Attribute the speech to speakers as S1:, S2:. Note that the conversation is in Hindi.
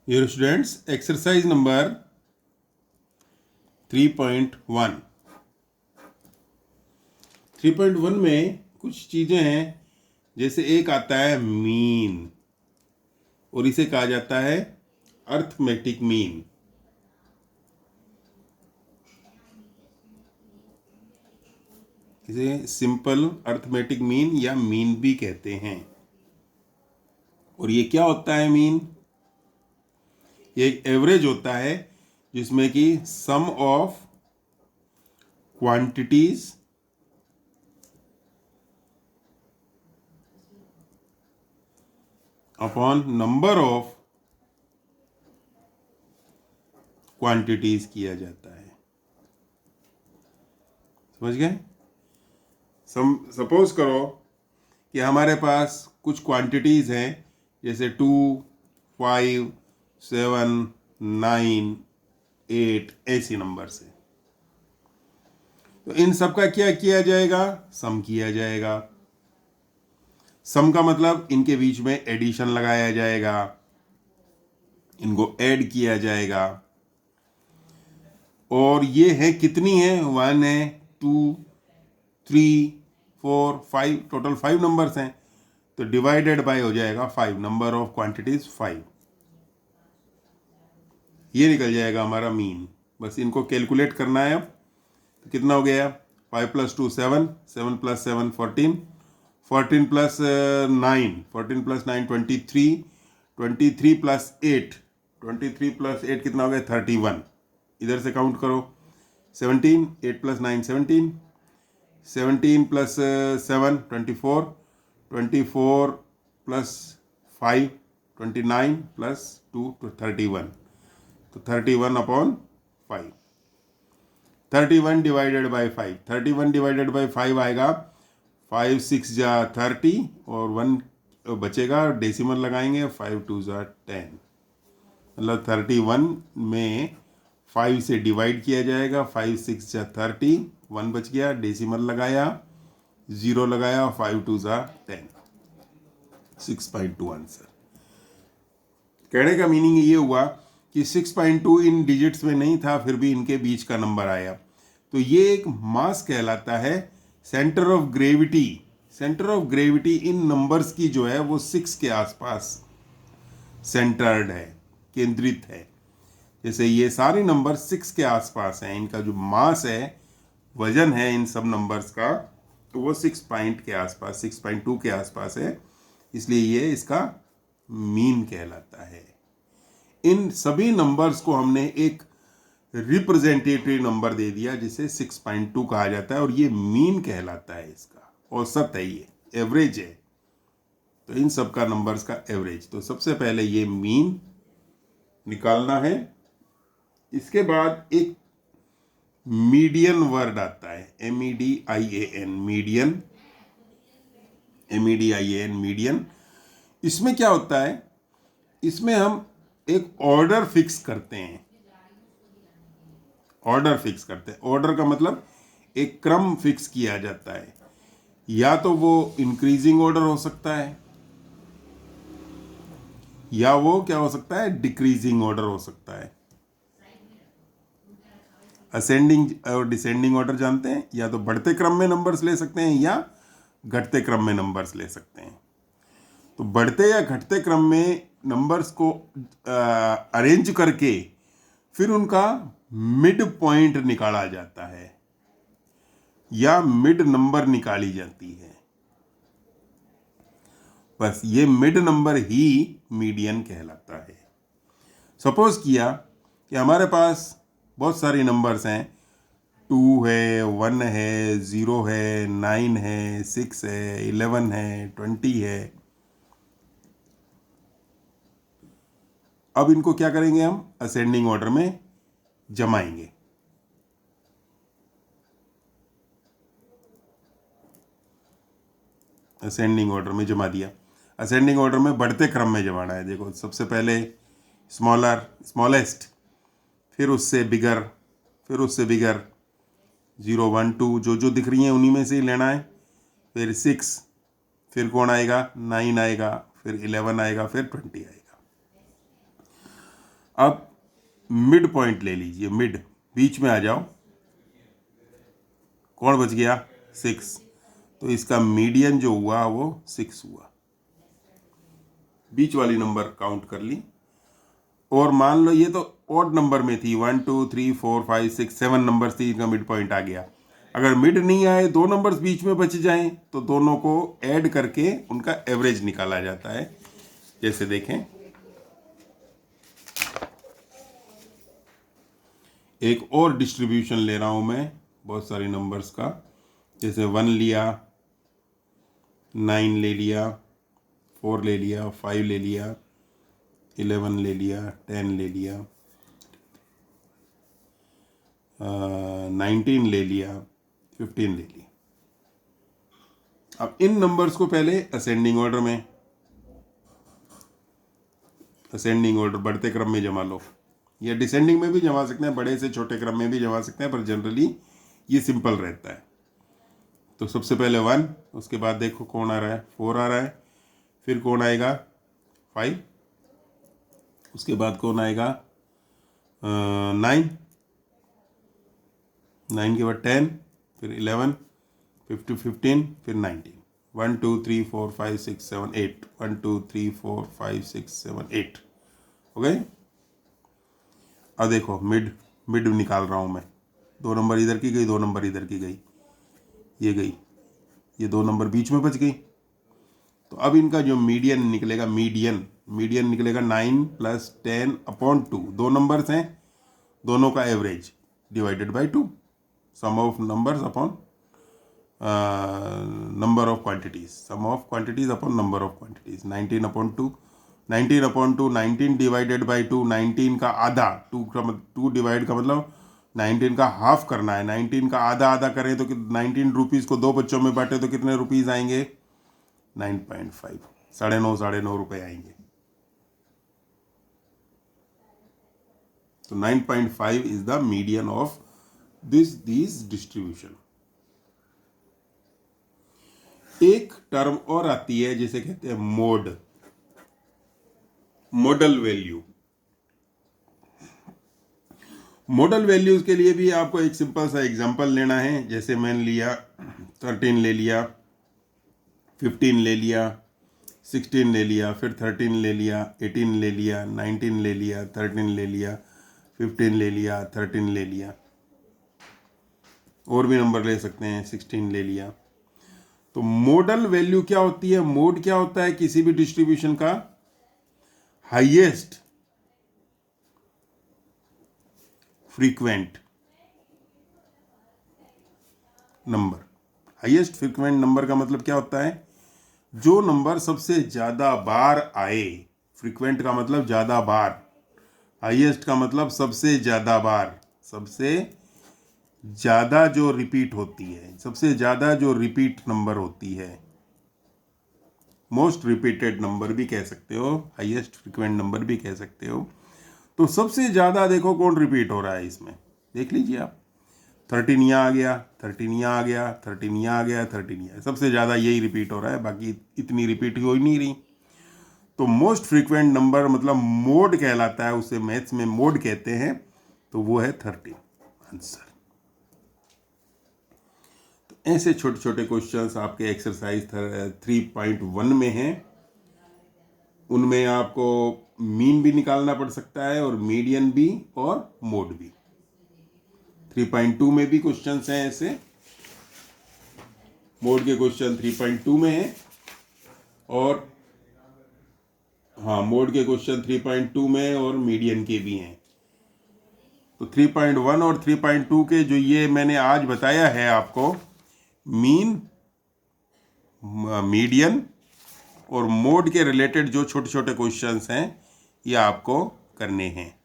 S1: Dear students, exercise number 3.1 3.1 में कुछ चीज़ें हैं, जैसे एक आता है मीन और इसे कहा जाता है अर्थमेटिक मीन। इसे सिंपल अर्थमेटिक मीन या मीन भी कहते हैं। और ये क्या होता है मीन? ये एक एवरेज होता है जिसमें कि sum of quantities upon number of quantities किया जाता है। समझ गए? सपोज करो कि हमारे पास कुछ क्वांटिटीज हैं, जैसे 2, 5, 7, 9, 8 ऐसी नंबर्स हैं। तो इन सब का क्या किया जाएगा? सम किया जाएगा। सम का मतलब इनके बीच में एडिशन लगाया जाएगा, इनको ऐड किया जाएगा। और ये है कितनी है? 1 है, 2, 3, 4, 5, टोटल 5 नंबर्स हैं। तो डिवाइडेड बाय हो जाएगा 5, नंबर ऑफ क्वांटिटीज 5। ये निकल जाएगा हमारा मीन। बस इनको कैलकुलेट करना है। अब तो कितना हो गया? 5 + 2 7, 7 + 7 14, 14 + 9, 14 + 9 23, 23 + 8, 23 + 8 कितना हो गया? 31। इधर से काउंट करो। 17, 8 + 9 17, 17 + 7 24, 24 + 5 29 + 2 31। तो 31/5, 31 डिवाइडेड बाई 5, 31 डिवाइडेड बाई 5 आएगा 5 6 जा 30 और 1 बचेगा, डेसिमल लगाएंगे, 5 2 जा 10। मतलब 31 में 5 से डिवाइड किया जाएगा, 5 6 जा 30, 1 बच गया, डेसिमल लगाया, 0 लगाया, 5 2 जा 10, 6.2 आंसर। कहने का मीनिंग ये हुआ कि 6.2 इन डिजिट्स में नहीं था, फिर भी इनके बीच का नंबर आया। तो ये एक मास कहलाता है, centre of gravity. Centre of gravity in numbers की जो है वो 6 के आसपास सेंटर्ड है, केंद्रित है। जैसे ये सारे नंबर 6 के आसपास हैं, इनका जो मास है, वजन है इन सब नंबर्स का, तो वो 6 पॉइंट के आसपास, 6.2 के आसपास है, इसलिए ये इसका मीन कहलाता है। इन सभी नंबर्स को हमने एक रिप्रेजेंटेटिव नंबर दे दिया जिसे 6.2 कहा जाता है, और ये मीन कहलाता है, इसका औसत है, ये एवरेज है। तो इन सब का नंबर्स का एवरेज। तो सबसे पहले ये मीन निकालना है। इसके बाद एक मीडियन वर्ड आता है, MEDIAN, मीडियन, MEDIAN, मीडियन। इसमें क्या होता है? इसमें हम एक ऑर्डर फिक्स करते हैं। ऑर्डर फिक्स करते हैं, ऑर्डर का मतलब एक क्रम फिक्स किया जाता है। या तो वो इंक्रीजिंग ऑर्डर हो सकता है, या वो क्या हो सकता है? डिक्रीजिंग ऑर्डर हो सकता है। असेंडिंग और डिसेंडिंग ऑर्डर जानते हैं? या तो बढ़ते क्रम में नंबर्स ले सकते हैं या घटते क्रम में नंबर्स ले सकते हैं। तो बढ़ते या घटते क्रम में नंबर्स को अरेंज करके फिर उनका मिड पॉइंट निकाला जाता है या मिड नंबर निकाली जाती है। बस ये मिड नंबर ही मीडियन कहलाता है। सपोज किया कि हमारे पास बहुत सारी नंबर्स हैं, 2 है, 1 है, 0 है, 9 है, 6 है, 11 है, 20 है। अब इनको क्या करेंगे? हम असेंडिंग ऑर्डर में जमाएंगे। असेंडिंग ऑर्डर में जमा दिया। असेंडिंग ऑर्डर में बढ़ते क्रम में जमाना है। देखो, सबसे पहले स्मॉलर, स्मॉलेस्ट, फिर उससे बिगर, फिर उससे बिगर, 0 1 2 जो जो दिख रही हैं उन्हीं में से ही लेना है। फिर 6, फिर कौन आएगा? 9 आएगा, फिर 11 आएगा, फिर 20 आएगा। अब मिड पॉइंट ले लीजिए, मिड, बीच में आ जाओ। कौन बच गया? 6। तो इसका मीडियन जो हुआ वो 6 हुआ। बीच वाली नंबर काउंट कर ली। और मान लो ये तो ऑड नंबर में थी, 1 2 3 4 5 6 7 नंबर थी, इनका मिड पॉइंट आ गया। अगर मिड नहीं आए, 2 नंबर्स बीच में बच जाएं, तो दोनों को ऐड करके उनका एवरेज निकाला जाता है। जैसे देखें, एक और डिस्ट्रीब्यूशन ले रहा हूं मैं बहुत सारे नंबर्स का। जैसे 1 लिया, 9 ले लिया, 4 ले लिया, 5 ले लिया, 11 ले लिया, 10 ले लिया, 19 ले लिया, 15 ले लिया। अब इन नंबर्स को पहले असेंडिंग ऑर्डर में, असेंडिंग ऑर्डर बढ़ते क्रम में जमा लो, या डिसेंडिंग में भी जमा सकते हैं, बड़े से छोटे क्रम में भी जमा सकते हैं, पर जनरली ये सिंपल रहता है। तो सबसे पहले 1, उसके बाद देखो कौन आ रहा है, 4 आ रहा है, फिर कौन आएगा 5, उसके बाद कौन आएगा 9, 9 के बाद 10, फिर 11, 15, फिर 19। 1 2 3 4 5 6 7 8, 1 2 3 4 5 6 7 8 हो गए। अब देखो मिड, मिड निकाल रहा हूँ मैं। 2 नंबर इधर की गई, 2 नंबर इधर की गई, ये गई, ये 2 नंबर बीच में बच गई। तो अब इनका जो मीडियन निकलेगा, मीडियन निकलेगा 9 + 10/2। 2 नंबर्स हैं, दोनों का average divided by 2, sum of numbers upon number of quantities, sum of quantities upon number of quantities. 19/2, 19/2, 19 divided by 2, 19 का आधा, 2 डिवाइड का मतलब 19 का हाफ करना है। 19 का आधा आधा करें तो 19 रुपीज़ को 2 बच्चों में बांटे तो कितने रुपीज़ आएंगे? 9.5, 9.5 रुपए आएंगे। तो 9.5 is the median of this distribution. एक टर्म और आती है जिसे कहते हैं mode, model value. Model values के लिए भी आपको एक सिंपल सा एग्जांपल लेना है। जैसे मैंने लिया 13 ले लिया, 15 ले लिया, 16 ले लिया, फिर 13 ले लिया, 18 ले लिया, 19 ले लिया, 13 ले लिया, 15 ले लिया, 13 ले लिया, और भी नंबर ले सकते हैं, 16 ले लिया। तो मॉडल वैल्यू क्या होती है? मोड क्या होता है किसी भी डिस्ट्रीब्यूशन का? Highest frequent number. Highest frequent number का मतलब क्या होता है? जो नंबर सबसे ज्यादा बार आए। फ्रीक्वेंट का मतलब ज्यादा बार, हाईएस्ट का मतलब सबसे ज्यादा बार, सबसे ज्यादा जो रिपीट होती है, सबसे ज्यादा जो रिपीट नंबर होती है, मोस्ट रिपीटेड नंबर भी कह सकते हो, हाईएस्ट फ्रीक्वेंट नंबर भी कह सकते हो। तो सबसे ज्यादा देखो कौन रिपीट हो रहा है इसमें, देख लीजिए आप। 13 यहाँ आ गया, 13 यहाँ आ गया, 13 यहाँ आ गया, 13 यहाँ, सबसे ज्यादा यही रिपीट हो रहा है, बाकी इतनी रिपीट हो ही नहीं रही। तो मोस्ट फ्रीक्वेंट नंबर मतलब मोड कहलाता है, उसे मैथ्स में मोड कहते हैं, तो वो है 13 आंसर। तो ऐसे छोटे छोटे क्वेश्चंस आपके एक्सरसाइज 3.1 में हैं। उनमें आपको मीन भी निकालना पड़ सकता है और मीडियन भी और मोड भी। 3.2 में भी क्वेश्चंस हैं ऐसे, मोड के क्वेश्चन 3.2 में हैं, और हाँ मोड के क्वेश्चन 3.2 में और मीडियन के भी हैं। तो 3.1 और 3.2 के जो ये मैंने आज बताया है आपको, मीन, मीडियन और मोड के रिलेटेड जो छोटे छोटे क्वेश्चंस हैं, ये आपको करने हैं।